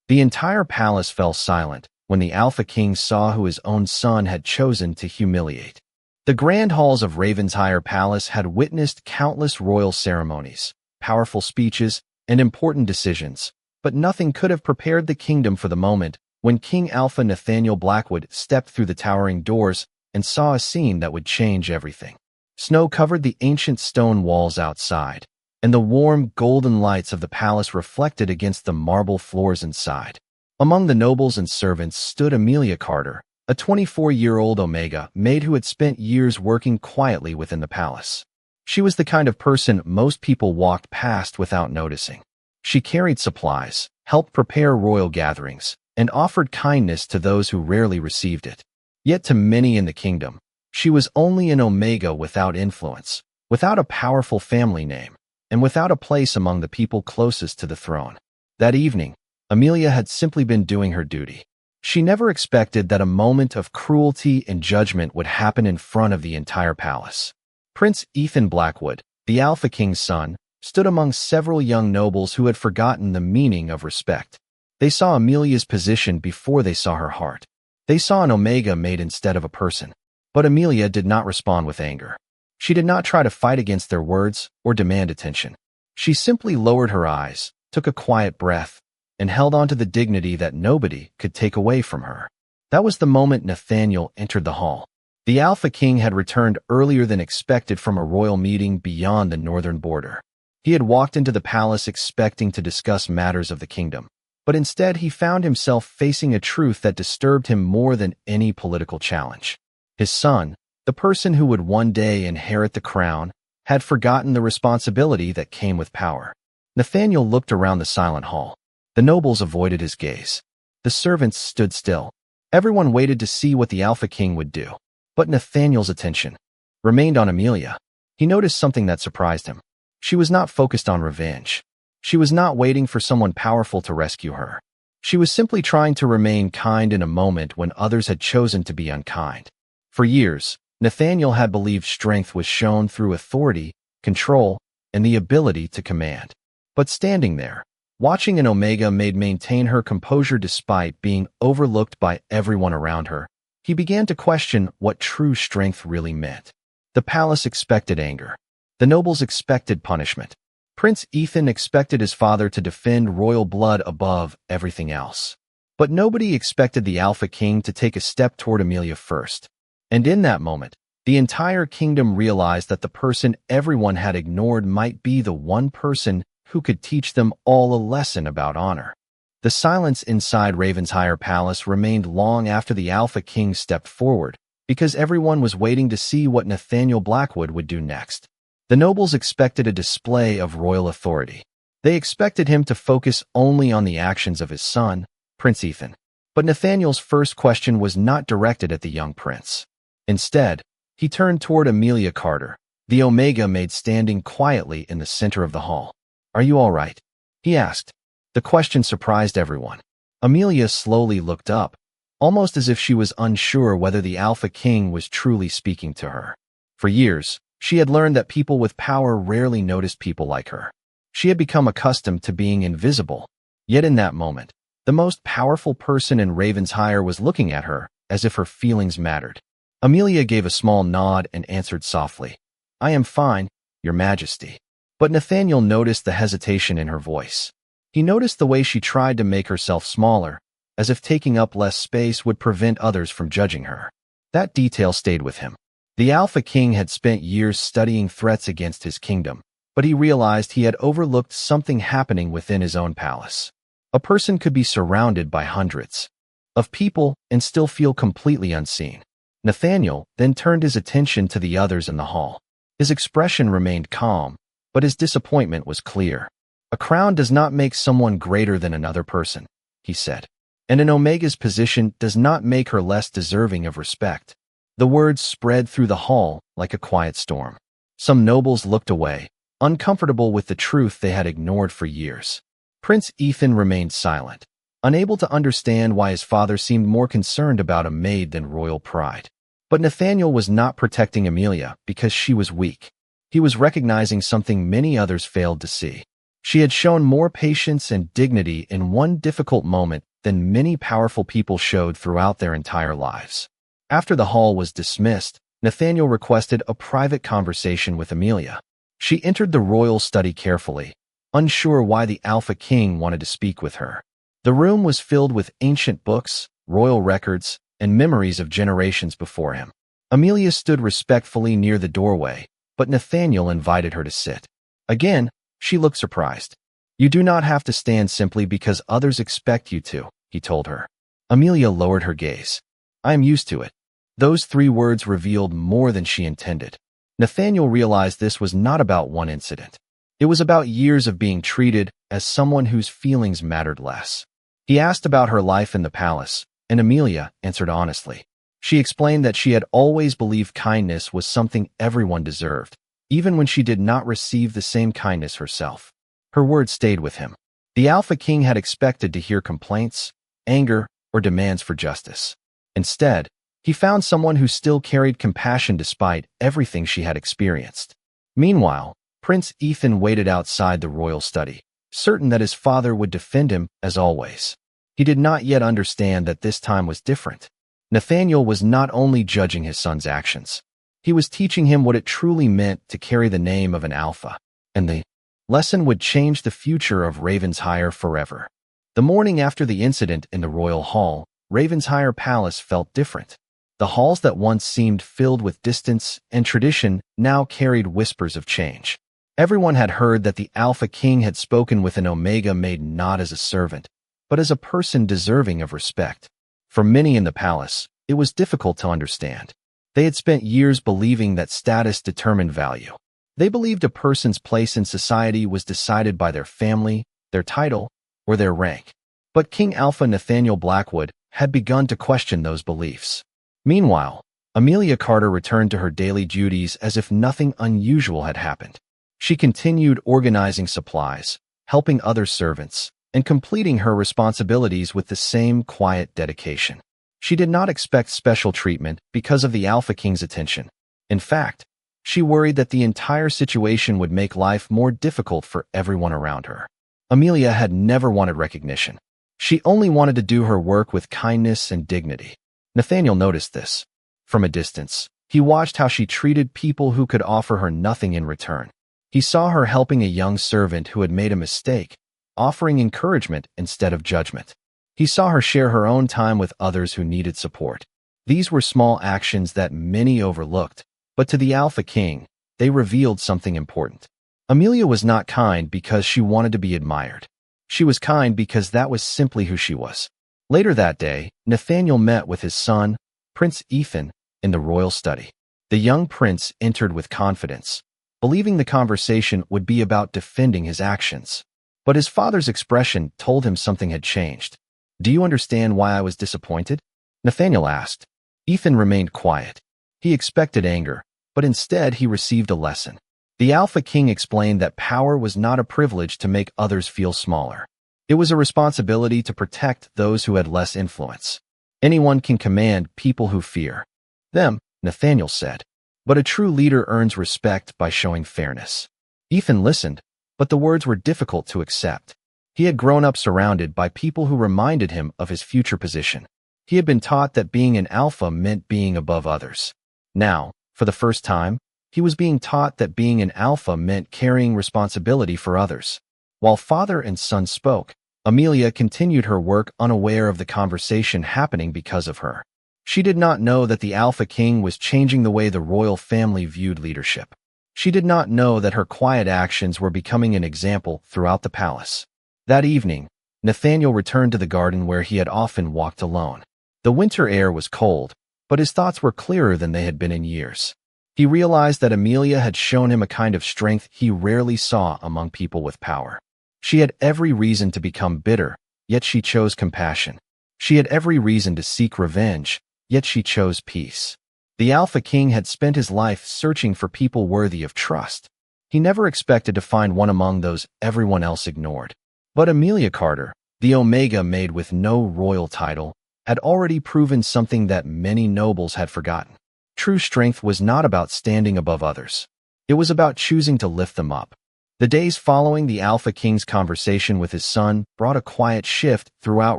The entire palace fell silent when the Alpha King saw who his own son had chosen to humiliate. The grand halls of Ravensshire Palace had witnessed countless royal ceremonies, powerful speeches, and important decisions, but nothing could have prepared the kingdom for the moment when King Alpha Nathaniel Blackwood stepped through the towering doors and saw a scene that would change everything. Snow covered the ancient stone walls outside, and the warm, golden lights of the palace reflected against the marble floors inside. Among the nobles and servants stood Amelia Carter, a 24-year-old Omega Maid who had spent years working quietly within the palace. She was the kind of person most people walked past without noticing. She carried supplies, helped prepare royal gatherings, and offered kindness to those who rarely received it. Yet to many in the kingdom, she was only an Omega without influence, without a powerful family name, and without a place among the people closest to the throne. That evening, Amelia had simply been doing her duty. She never expected that a moment of cruelty and judgment would happen in front of the entire palace. Prince Ethan Blackwood, the Alpha King's son, stood among several young nobles who had forgotten the meaning of respect. They saw Amelia's position before they saw her heart. They saw an Omega Maid instead of a person. But Amelia did not respond with anger. She did not try to fight against their words or demand attention. She simply lowered her eyes, took a quiet breath, and held on to the dignity that nobody could take away from her. That was the moment Nathaniel entered the hall. The Alpha King had returned earlier than expected from a royal meeting beyond the northern border. He had walked into the palace expecting to discuss matters of the kingdom, but instead he found himself facing a truth that disturbed him more than any political challenge. His son, the person who would one day inherit the crown, had forgotten the responsibility that came with power. Nathaniel looked around the silent hall. The nobles avoided his gaze. The servants stood still. Everyone waited to see what the Alpha King would do. But Nathaniel's attention remained on Amelia. He noticed something that surprised him. She was not focused on revenge. She was not waiting for someone powerful to rescue her. She was simply trying to remain kind in a moment when others had chosen to be unkind. For years, Nathaniel had believed strength was shown through authority, control, and the ability to command. But standing there, watching an Omega Maid maintain her composure despite being overlooked by everyone around her, he began to question what true strength really meant. The palace expected anger. The nobles expected punishment. Prince Ethan expected his father to defend royal blood above everything else. But nobody expected the Alpha King to take a step toward Amelia first. And in that moment, the entire kingdom realized that the person everyone had ignored might be the one person who could teach them all a lesson about honor. The silence inside Ravensshire Palace remained long after the Alpha King stepped forward, because everyone was waiting to see what Nathaniel Blackwood would do next. The nobles expected a display of royal authority. They expected him to focus only on the actions of his son, Prince Ethan. But Nathaniel's first question was not directed at the young prince. Instead, he turned toward Amelia Carter, the Omega Maid standing quietly in the center of the hall. "Are you all right?" he asked. The question surprised everyone. Amelia slowly looked up, almost as if she was unsure whether the Alpha King was truly speaking to her. For years, she had learned that people with power rarely noticed people like her. She had become accustomed to being invisible. Yet in that moment, the most powerful person in Ravensshire was looking at her as if her feelings mattered. Amelia gave a small nod and answered softly, "I am fine, Your Majesty." But Nathaniel noticed the hesitation in her voice. He noticed the way she tried to make herself smaller, as if taking up less space would prevent others from judging her. That detail stayed with him. The Alpha King had spent years studying threats against his kingdom, but he realized he had overlooked something happening within his own palace. A person could be surrounded by hundreds of people and still feel completely unseen. Nathaniel then turned his attention to the others in the hall. His expression remained calm, but his disappointment was clear. "A crown does not make someone greater than another person," he said. "And an Omega's position does not make her less deserving of respect." The words spread through the hall like a quiet storm. Some nobles looked away, uncomfortable with the truth they had ignored for years. Prince Ethan remained silent, unable to understand why his father seemed more concerned about a maid than royal pride. But Nathaniel was not protecting Amelia because she was weak. He was recognizing something many others failed to see. She had shown more patience and dignity in one difficult moment than many powerful people showed throughout their entire lives. After the hall was dismissed, Nathaniel requested a private conversation with Amelia. She entered the royal study carefully, unsure why the Alpha King wanted to speak with her. The room was filled with ancient books, royal records, and memories of generations before him. Amelia stood respectfully near the doorway, but Nathaniel invited her to sit. Again, she looked surprised. "You do not have to stand simply because others expect you to," he told her. Amelia lowered her gaze. "I am used to it." Those 3 words revealed more than she intended. Nathaniel realized this was not about one incident. It was about years of being treated as someone whose feelings mattered less. He asked about her life in the palace, and Amelia answered honestly. She explained that she had always believed kindness was something everyone deserved, even when she did not receive the same kindness herself. Her words stayed with him. The Alpha King had expected to hear complaints, anger, or demands for justice. Instead, he found someone who still carried compassion despite everything she had experienced. Meanwhile, Prince Ethan waited outside the royal study, certain that his father would defend him as always. He did not yet understand that this time was different. Nathaniel was not only judging his son's actions. He was teaching him what it truly meant to carry the name of an alpha, and the lesson would change the future of Ravensshire forever. The morning after the incident in the royal hall, Ravensshire Palace felt different. The halls that once seemed filled with distance and tradition now carried whispers of change. Everyone had heard that the Alpha King had spoken with an Omega Maid not as a servant, but as a person deserving of respect. For many in the palace, it was difficult to understand. They had spent years believing that status determined value. They believed a person's place in society was decided by their family, their title, or their rank. But King Alpha Nathaniel Blackwood had begun to question those beliefs. Meanwhile, Amelia Carter returned to her daily duties as if nothing unusual had happened. She continued organizing supplies, helping other servants, and completing her responsibilities with the same quiet dedication. She did not expect special treatment because of the Alpha King's attention. In fact, she worried that the entire situation would make life more difficult for everyone around her. Amelia had never wanted recognition. She only wanted to do her work with kindness and dignity. Nathaniel noticed this. From a distance, he watched how she treated people who could offer her nothing in return. He saw her helping a young servant who had made a mistake, offering encouragement instead of judgment. He saw her share her own time with others who needed support. These were small actions that many overlooked, but to the Alpha King, they revealed something important. Amelia was not kind because she wanted to be admired. She was kind because that was simply who she was. Later that day, Nathaniel met with his son, Prince Ethan, in the royal study. The young prince entered with confidence, believing the conversation would be about defending his actions. But his father's expression told him something had changed. "Do you understand why I was disappointed?" Nathaniel asked. Ethan remained quiet. He expected anger, but instead he received a lesson. The Alpha King explained that power was not a privilege to make others feel smaller. It was a responsibility to protect those who had less influence. Anyone can command people who fear them, Nathaniel said. But a true leader earns respect by showing fairness. Ethan listened, but the words were difficult to accept. He had grown up surrounded by people who reminded him of his future position. He had been taught that being an alpha meant being above others. Now, for the first time, he was being taught that being an alpha meant carrying responsibility for others. While father and son spoke, Amelia continued her work unaware of the conversation happening because of her. She did not know that the Alpha King was changing the way the royal family viewed leadership. She did not know that her quiet actions were becoming an example throughout the palace. That evening, Nathaniel returned to the garden where he had often walked alone. The winter air was cold, but his thoughts were clearer than they had been in years. He realized that Amelia had shown him a kind of strength he rarely saw among people with power. She had every reason to become bitter, yet she chose compassion. She had every reason to seek revenge, yet she chose peace. The Alpha King had spent his life searching for people worthy of trust. He never expected to find one among those everyone else ignored. But Amelia Carter, the Omega Maid with no royal title, had already proven something that many nobles had forgotten. True strength was not about standing above others. It was about choosing to lift them up. The days following the Alpha King's conversation with his son brought a quiet shift throughout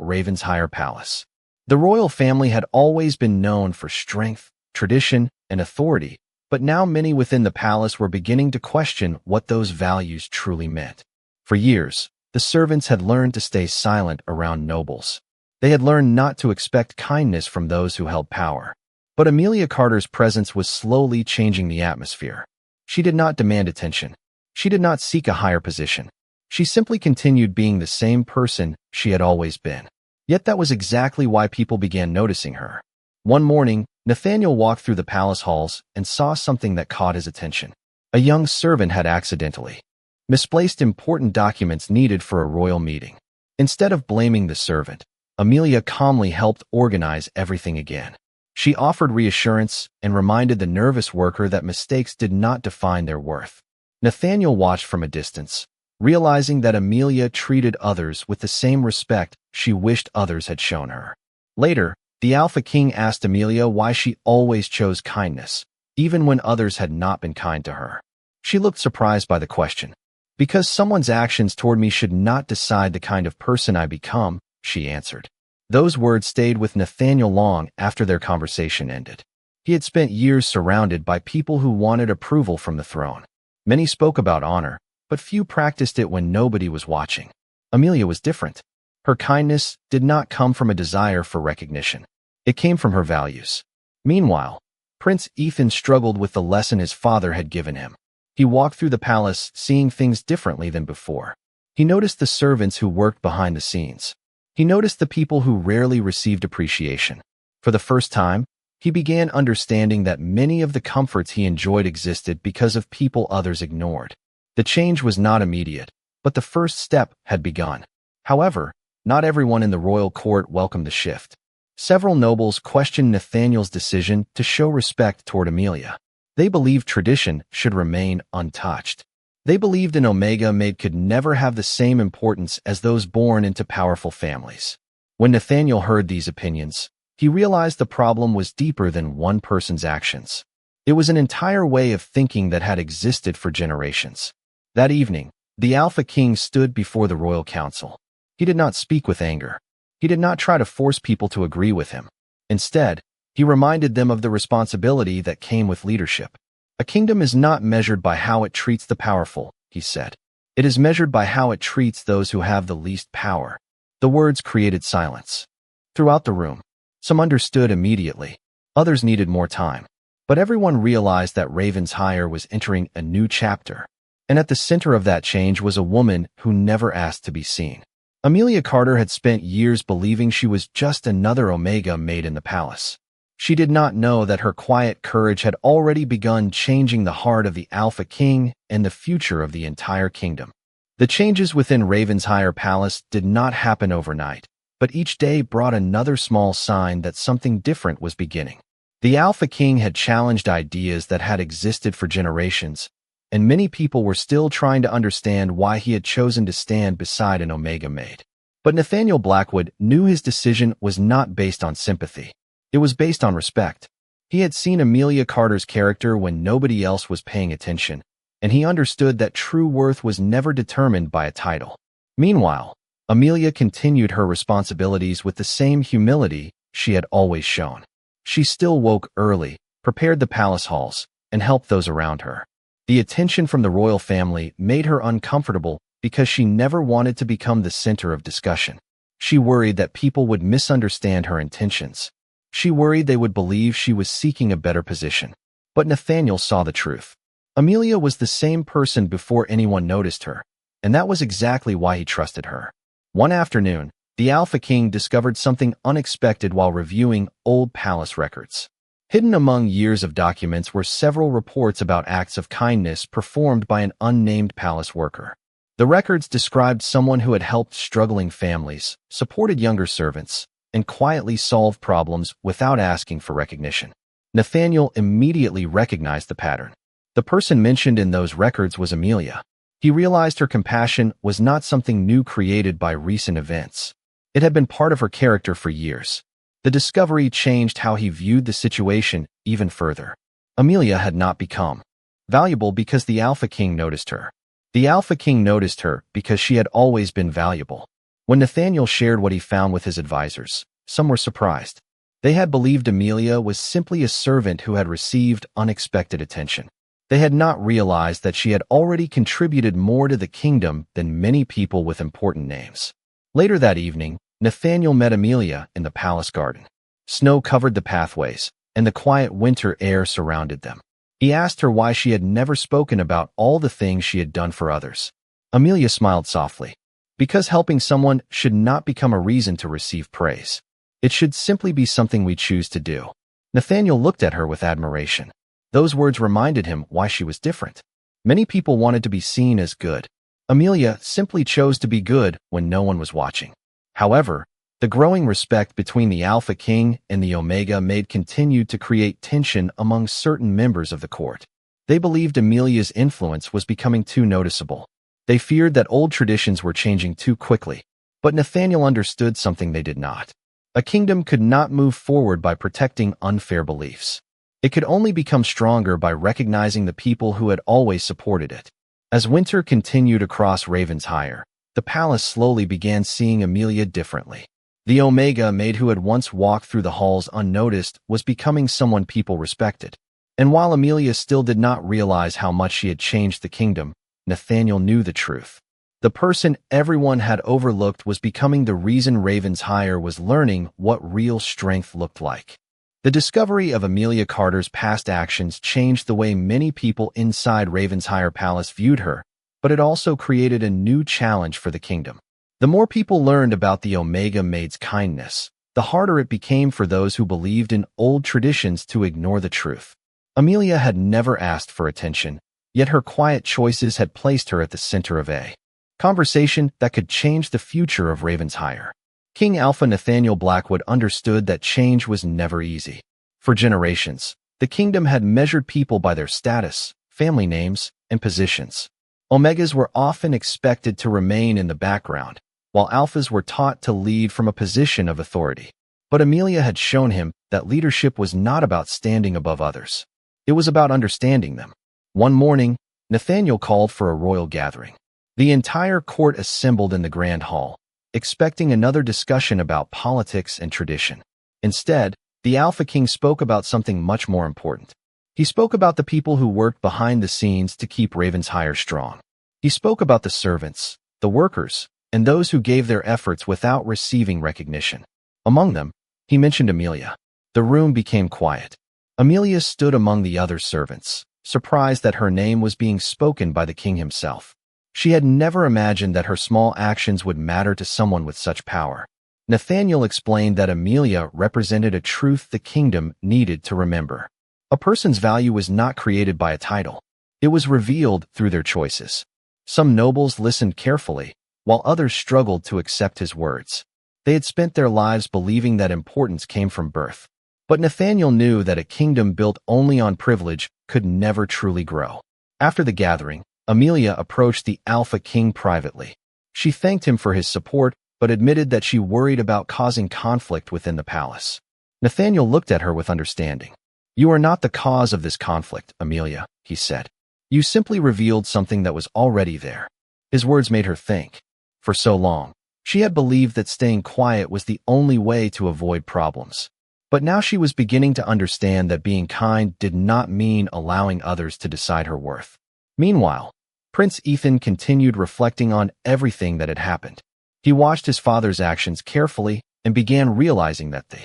Ravenshire Palace. The royal family had always been known for strength, tradition, and authority, but now many within the palace were beginning to question what those values truly meant. For years, the servants had learned to stay silent around nobles. They had learned not to expect kindness from those who held power. But Amelia Carter's presence was slowly changing the atmosphere. She did not demand attention. She did not seek a higher position. She simply continued being the same person she had always been. Yet that was exactly why people began noticing her. One morning, Nathaniel walked through the palace halls and saw something that caught his attention. A young servant had accidentally misplaced important documents needed for a royal meeting. Instead of blaming the servant, Amelia calmly helped organize everything again. She offered reassurance and reminded the nervous worker that mistakes did not define their worth. Nathaniel watched from a distance, realizing that Amelia treated others with the same respect she wished others had shown her. Later, the Alpha King asked Amelia why she always chose kindness, even when others had not been kind to her. She looked surprised by the question. "Because someone's actions toward me should not decide the kind of person I become," she answered. Those words stayed with Nathaniel long after their conversation ended. He had spent years surrounded by people who wanted approval from the throne. Many spoke about honor, but few practiced it when nobody was watching. Amelia was different. Her kindness did not come from a desire for recognition. It came from her values. Meanwhile, Prince Ethan struggled with the lesson his father had given him. He walked through the palace seeing things differently than before. He noticed the servants who worked behind the scenes. He noticed the people who rarely received appreciation. For the first time, he began understanding that many of the comforts he enjoyed existed because of people others ignored. The change was not immediate, but the first step had begun. However, not everyone in the royal court welcomed the shift. Several nobles questioned Nathaniel's decision to show respect toward Amelia. They believed tradition should remain untouched. They believed an Omega Maid could never have the same importance as those born into powerful families. When Nathaniel heard these opinions, he realized the problem was deeper than one person's actions. It was an entire way of thinking that had existed for generations. That evening, the Alpha King stood before the royal council. He did not speak with anger. He did not try to force people to agree with him. Instead, he reminded them of the responsibility that came with leadership. "A kingdom is not measured by how it treats the powerful," he said. "It is measured by how it treats those who have the least power." The words created silence. Throughout the room, some understood immediately. Others needed more time. But everyone realized that Ravensshire was entering a new chapter. And at the center of that change was a woman who never asked to be seen. Amelia Carter had spent years believing she was just another Omega Maid in the palace. She did not know that her quiet courage had already begun changing the heart of the Alpha King and the future of the entire kingdom. The changes within Ravensshire Palace did not happen overnight, but each day brought another small sign that something different was beginning. The Alpha King had challenged ideas that had existed for generations, and many people were still trying to understand why he had chosen to stand beside an Omega Maid. But Nathaniel Blackwood knew his decision was not based on sympathy. It was based on respect. He had seen Amelia Carter's character when nobody else was paying attention, and he understood that true worth was never determined by a title. Meanwhile, Amelia continued her responsibilities with the same humility she had always shown. She still woke early, prepared the palace halls, and helped those around her. The attention from the royal family made her uncomfortable because she never wanted to become the center of discussion. She worried that people would misunderstand her intentions. She worried they would believe she was seeking a better position. But Nathaniel saw the truth. Amelia was the same person before anyone noticed her, and that was exactly why he trusted her. One afternoon, the Alpha King discovered something unexpected while reviewing old palace records. Hidden among years of documents were several reports about acts of kindness performed by an unnamed palace worker. The records described someone who had helped struggling families, supported younger servants, and quietly solved problems without asking for recognition. Nathaniel immediately recognized the pattern. The person mentioned in those records was Amelia. He realized her compassion was not something new created by recent events. It had been part of her character for years. The discovery changed how he viewed the situation even further. Amelia had not become valuable because the Alpha King noticed her. The Alpha King noticed her because she had always been valuable. When Nathaniel shared what he found with his advisors, some were surprised. They had believed Amelia was simply a servant who had received unexpected attention. They had not realized that she had already contributed more to the kingdom than many people with important names. Later that evening, Nathaniel met Amelia in the palace garden. Snow covered the pathways, and the quiet winter air surrounded them. He asked her why she had never spoken about all the things she had done for others. Amelia smiled softly. Because helping someone should not become a reason to receive praise. It should simply be something we choose to do. Nathaniel looked at her with admiration. Those words reminded him why she was different. Many people wanted to be seen as good. Amelia simply chose to be good when no one was watching. However, the growing respect between the Alpha King and the Omega Maid continued to create tension among certain members of the court. They believed Amelia's influence was becoming too noticeable. They feared that old traditions were changing too quickly. But Nathaniel understood something they did not. A kingdom could not move forward by protecting unfair beliefs. It could only become stronger by recognizing the people who had always supported it. As winter continued across Ravensshire, the palace slowly began seeing Amelia differently. The Omega Maid who had once walked through the halls unnoticed was becoming someone people respected. And while Amelia still did not realize how much she had changed the kingdom, Nathaniel knew the truth. The person everyone had overlooked was becoming the reason Ravensshire was learning what real strength looked like. The discovery of Amelia Carter's past actions changed the way many people inside Ravensshire Palace viewed her, but it also created a new challenge for the kingdom. The more people learned about the Omega Maid's kindness, the harder it became for those who believed in old traditions to ignore the truth. Amelia had never asked for attention, yet her quiet choices had placed her at the center of a conversation that could change the future of Ravensshire. King Alpha Nathaniel Blackwood understood that change was never easy. For generations, the kingdom had measured people by their status, family names, and positions. Omegas were often expected to remain in the background, while Alphas were taught to lead from a position of authority. But Amelia had shown him that leadership was not about standing above others. It was about understanding them. One morning, Nathaniel called for a royal gathering. The entire court assembled in the grand hall, expecting another discussion about politics and tradition. Instead, the Alpha King spoke about something much more important. He spoke about the people who worked behind the scenes to keep Ravensshire strong. He spoke about the servants, the workers, and those who gave their efforts without receiving recognition. Among them, he mentioned Amelia. The room became quiet. Amelia stood among the other servants, surprised that her name was being spoken by the king himself. She had never imagined that her small actions would matter to someone with such power. Nathaniel explained that Amelia represented a truth the kingdom needed to remember. A person's value was not created by a title. It was revealed through their choices. Some nobles listened carefully, while others struggled to accept his words. They had spent their lives believing that importance came from birth. But Nathaniel knew that a kingdom built only on privilege could never truly grow. After the gathering, Amelia approached the Alpha King privately. She thanked him for his support, but admitted that she worried about causing conflict within the palace. Nathaniel looked at her with understanding. "You are not the cause of this conflict, Amelia," he said. "You simply revealed something that was already there." His words made her think. For so long, she had believed that staying quiet was the only way to avoid problems. But now she was beginning to understand that being kind did not mean allowing others to decide her worth. Meanwhile, Prince Ethan continued reflecting on everything that had happened. He watched his father's actions carefully and began realizing that the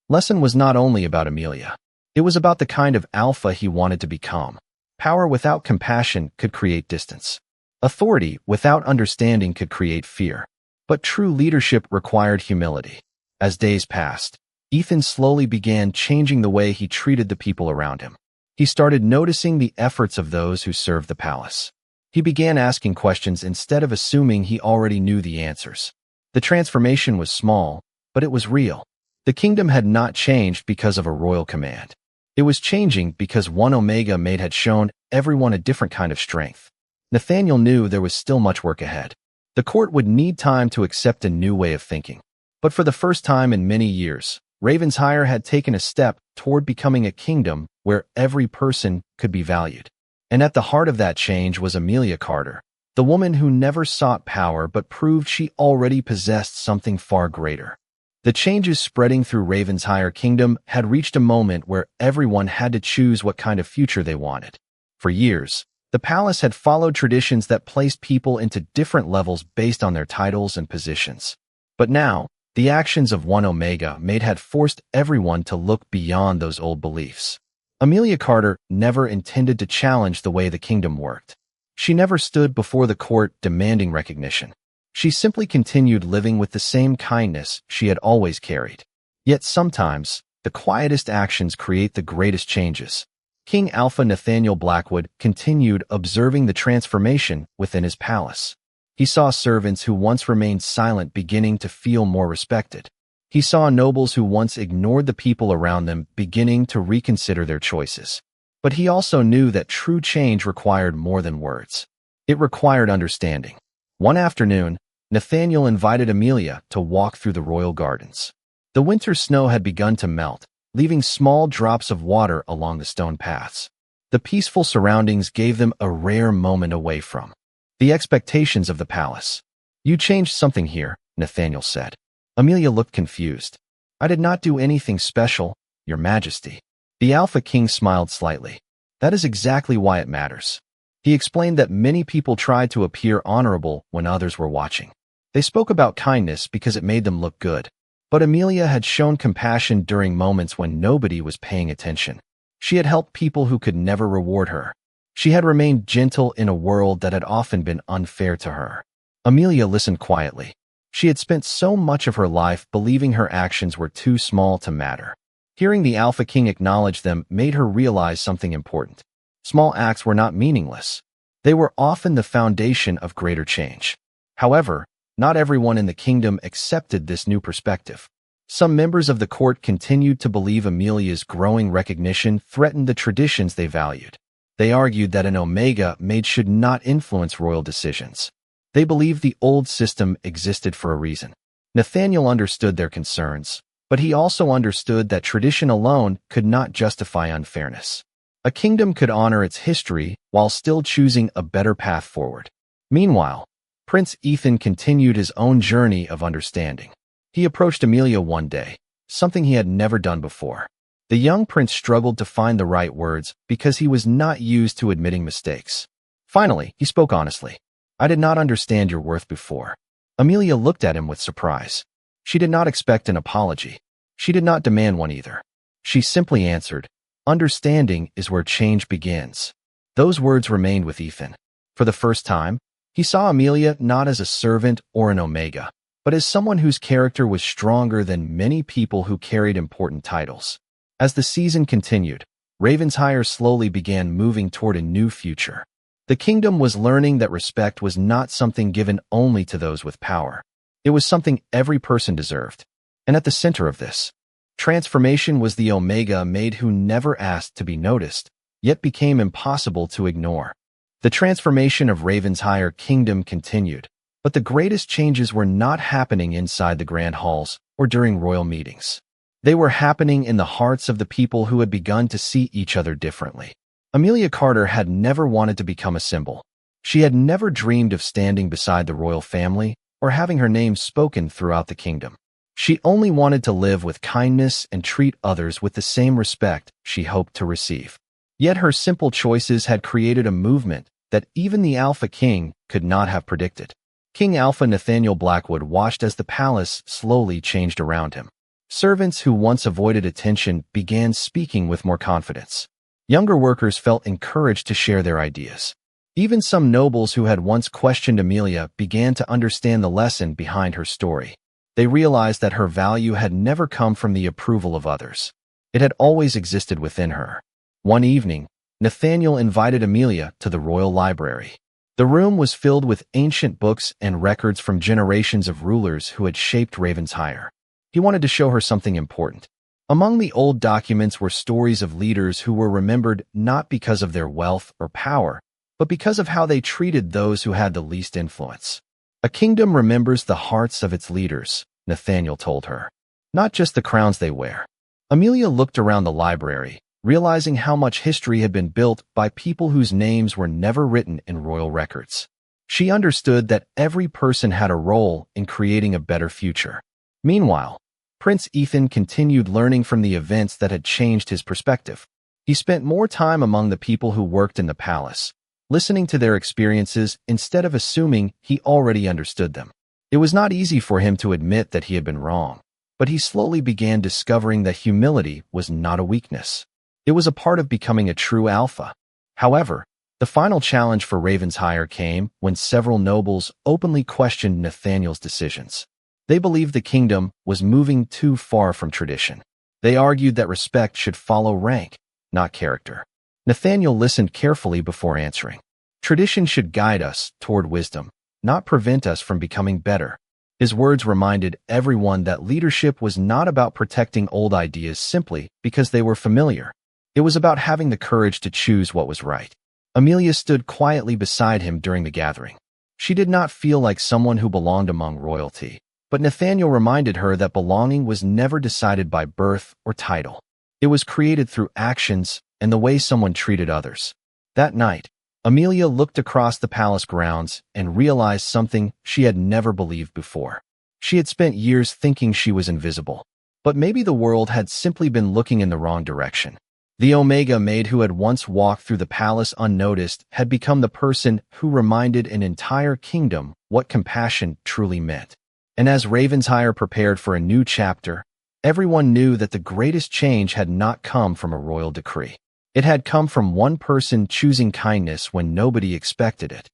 lesson was not only about Amelia. It was about the kind of alpha he wanted to become. Power without compassion could create distance. Authority without understanding could create fear. But true leadership required humility. As days passed, Ethan slowly began changing the way he treated the people around him. He started noticing the efforts of those who served the palace. He began asking questions instead of assuming he already knew the answers. The transformation was small, but it was real. The kingdom had not changed because of a royal command. It was changing because one Omega Maid had shown everyone a different kind of strength. Nathaniel knew there was still much work ahead. The court would need time to accept a new way of thinking. But for the first time in many years, Ravensshire had taken a step toward becoming a kingdom where every person could be valued. And at the heart of that change was Amelia Carter, the woman who never sought power but proved she already possessed something far greater. The changes spreading through Ravenshire's kingdom had reached a moment where everyone had to choose what kind of future they wanted. For years, the palace had followed traditions that placed people into different levels based on their titles and positions. But now, the actions of one Omega Maid had forced everyone to look beyond those old beliefs. Amelia Carter never intended to challenge the way the kingdom worked. She never stood before the court demanding recognition. She simply continued living with the same kindness she had always carried. Yet sometimes, the quietest actions create the greatest changes. King Alpha Nathaniel Blackwood continued observing the transformation within his palace. He saw servants who once remained silent beginning to feel more respected. He saw nobles who once ignored the people around them beginning to reconsider their choices. But he also knew that true change required more than words. It required understanding. One afternoon, Nathaniel invited Amelia to walk through the royal gardens. The winter snow had begun to melt, leaving small drops of water along the stone paths. The peaceful surroundings gave them a rare moment away from the expectations of the palace. "You changed something here," Nathaniel said. Amelia looked confused. "I did not do anything special, Your Majesty." The Alpha King smiled slightly. "That is exactly why it matters." He explained that many people tried to appear honorable when others were watching. They spoke about kindness because it made them look good. But Amelia had shown compassion during moments when nobody was paying attention. She had helped people who could never reward her. She had remained gentle in a world that had often been unfair to her. Amelia listened quietly. She had spent so much of her life believing her actions were too small to matter. Hearing the Alpha King acknowledge them made her realize something important. Small acts were not meaningless. They were often the foundation of greater change. However, not everyone in the kingdom accepted this new perspective. Some members of the court continued to believe Amelia's growing recognition threatened the traditions they valued. They argued that an Omega Maid should not influence royal decisions. They believed the old system existed for a reason. Nathaniel understood their concerns, but he also understood that tradition alone could not justify unfairness. A kingdom could honor its history while still choosing a better path forward. Meanwhile, Prince Ethan continued his own journey of understanding. He approached Amelia one day, something he had never done before. The young prince struggled to find the right words because he was not used to admitting mistakes. Finally, he spoke honestly. "I did not understand your worth before." Amelia looked at him with surprise. She did not expect an apology. She did not demand one either. She simply answered, "Understanding is where change begins." Those words remained with Ethan. For the first time, he saw Amelia not as a servant or an Omega, but as someone whose character was stronger than many people who carried important titles. As the season continued, Ravensshire slowly began moving toward a new future. The kingdom was learning that respect was not something given only to those with power. It was something every person deserved. And at the center of this transformation was the Omega Maid who never asked to be noticed, yet became impossible to ignore. The transformation of Ravenshire's kingdom continued, but the greatest changes were not happening inside the grand halls or during royal meetings. They were happening in the hearts of the people who had begun to see each other differently. Amelia Carter had never wanted to become a symbol. She had never dreamed of standing beside the royal family or having her name spoken throughout the kingdom. She only wanted to live with kindness and treat others with the same respect she hoped to receive. Yet her simple choices had created a movement that even the Alpha King could not have predicted. King Alpha Nathaniel Blackwood watched as the palace slowly changed around him. Servants who once avoided attention began speaking with more confidence. Younger workers felt encouraged to share their ideas. Even some nobles who had once questioned Amelia began to understand the lesson behind her story. They realized that her value had never come from the approval of others. It had always existed within her. One evening, Nathaniel invited Amelia to the royal library. The room was filled with ancient books and records from generations of rulers who had shaped Ravensshire. He wanted to show her something important. Among the old documents were stories of leaders who were remembered not because of their wealth or power, but because of how they treated those who had the least influence. "A kingdom remembers the hearts of its leaders," Nathaniel told her, "not just the crowns they wear." Amelia looked around the library, realizing how much history had been built by people whose names were never written in royal records. She understood that every person had a role in creating a better future. Meanwhile, Prince Ethan continued learning from the events that had changed his perspective. He spent more time among the people who worked in the palace, listening to their experiences instead of assuming he already understood them. It was not easy for him to admit that he had been wrong, but he slowly began discovering that humility was not a weakness. It was a part of becoming a true alpha. However, the final challenge for Ravenshire came when several nobles openly questioned Nathaniel's decisions. They believed the kingdom was moving too far from tradition. They argued that respect should follow rank, not character. Nathaniel listened carefully before answering. Tradition should guide us toward wisdom, not prevent us from becoming better. His words reminded everyone that leadership was not about protecting old ideas simply because they were familiar. It was about having the courage to choose what was right. Amelia stood quietly beside him during the gathering. She did not feel like someone who belonged among royalty, but Nathaniel reminded her that belonging was never decided by birth or title. It was created through actions and the way someone treated others. That night, Amelia looked across the palace grounds and realized something she had never believed before. She had spent years thinking she was invisible, but maybe the world had simply been looking in the wrong direction. The Omega Maid who had once walked through the palace unnoticed had become the person who reminded an entire kingdom what compassion truly meant. And as Ravensshire prepared for a new chapter, everyone knew that the greatest change had not come from a royal decree. It had come from one person choosing kindness when nobody expected it.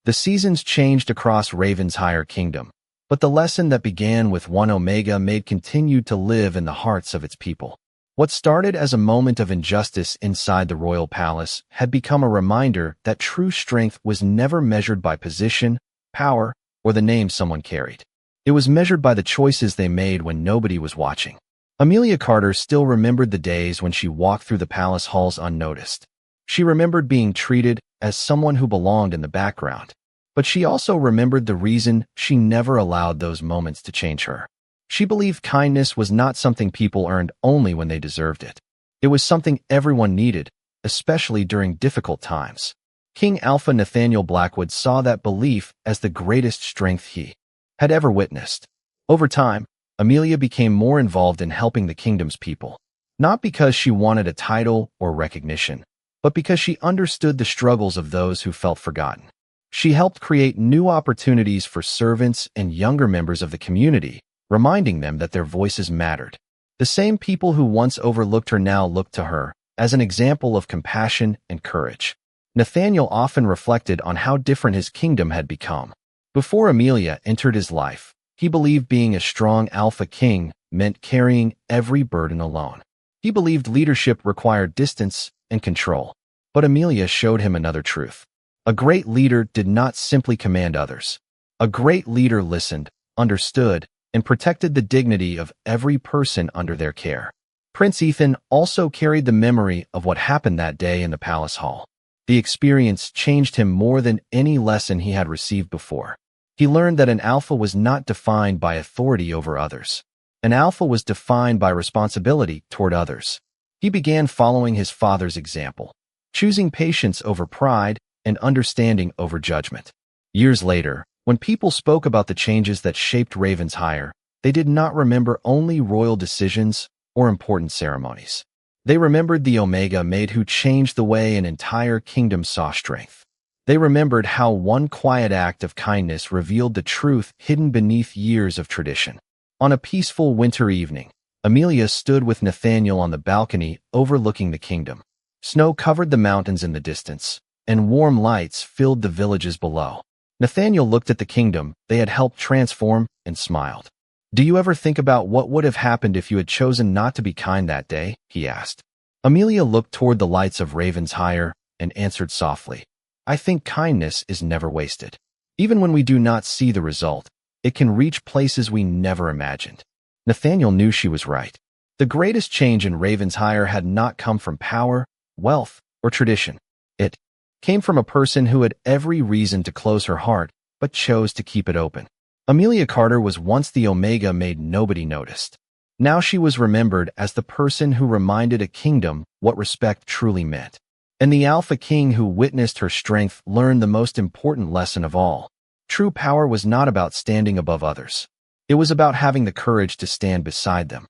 The seasons changed across Ravensshire Kingdom, but the lesson that began with one Omega Maid continued to live in the hearts of its people. What started as a moment of injustice inside the royal palace had become a reminder that true strength was never measured by position, power, or the name someone carried. It was measured by the choices they made when nobody was watching. Amelia Carter still remembered the days when she walked through the palace halls unnoticed. She remembered being treated as someone who belonged in the background. But she also remembered the reason she never allowed those moments to change her. She believed kindness was not something people earned only when they deserved it. It was something everyone needed, especially during difficult times. King Alpha Nathaniel Blackwood saw that belief as the greatest strength he had ever witnessed. Over time, Amelia became more involved in helping the kingdom's people, not because she wanted a title or recognition, but because she understood the struggles of those who felt forgotten. She helped create new opportunities for servants and younger members of the community, reminding them that their voices mattered. The same people who once overlooked her now looked to her as an example of compassion and courage. Nathaniel often reflected on how different his kingdom had become. Before Amelia entered his life, he believed being a strong alpha king meant carrying every burden alone. He believed leadership required distance and control. But Amelia showed him another truth. A great leader did not simply command others. A great leader listened, understood, and protected the dignity of every person under their care. Prince Ethan also carried the memory of what happened that day in the palace hall. The experience changed him more than any lesson he had received before. He learned that an alpha was not defined by authority over others. An alpha was defined by responsibility toward others. He began following his father's example, choosing patience over pride and understanding over judgment. Years later, when people spoke about the changes that shaped Ravensshire, they did not remember only royal decisions or important ceremonies. They remembered the Omega Maid who changed the way an entire kingdom saw strength. They remembered how one quiet act of kindness revealed the truth hidden beneath years of tradition. On a peaceful winter evening, Amelia stood with Nathaniel on the balcony overlooking the kingdom. Snow covered the mountains in the distance, and warm lights filled the villages below. Nathaniel looked at the kingdom they had helped transform and smiled. "Do you ever think about what would have happened if you had chosen not to be kind that day?" he asked. Amelia looked toward the lights of Ravensshire and answered softly, "I think kindness is never wasted. Even when we do not see the result, it can reach places we never imagined." Nathaniel knew she was right. The greatest change in Ravensshire had not come from power, wealth, or tradition. It came from a person who had every reason to close her heart, but chose to keep it open. Amelia Carter was once the Omega Maid nobody noticed. Now she was remembered as the person who reminded a kingdom what respect truly meant. And the Alpha King who witnessed her strength learned the most important lesson of all. True power was not about standing above others. It was about having the courage to stand beside them.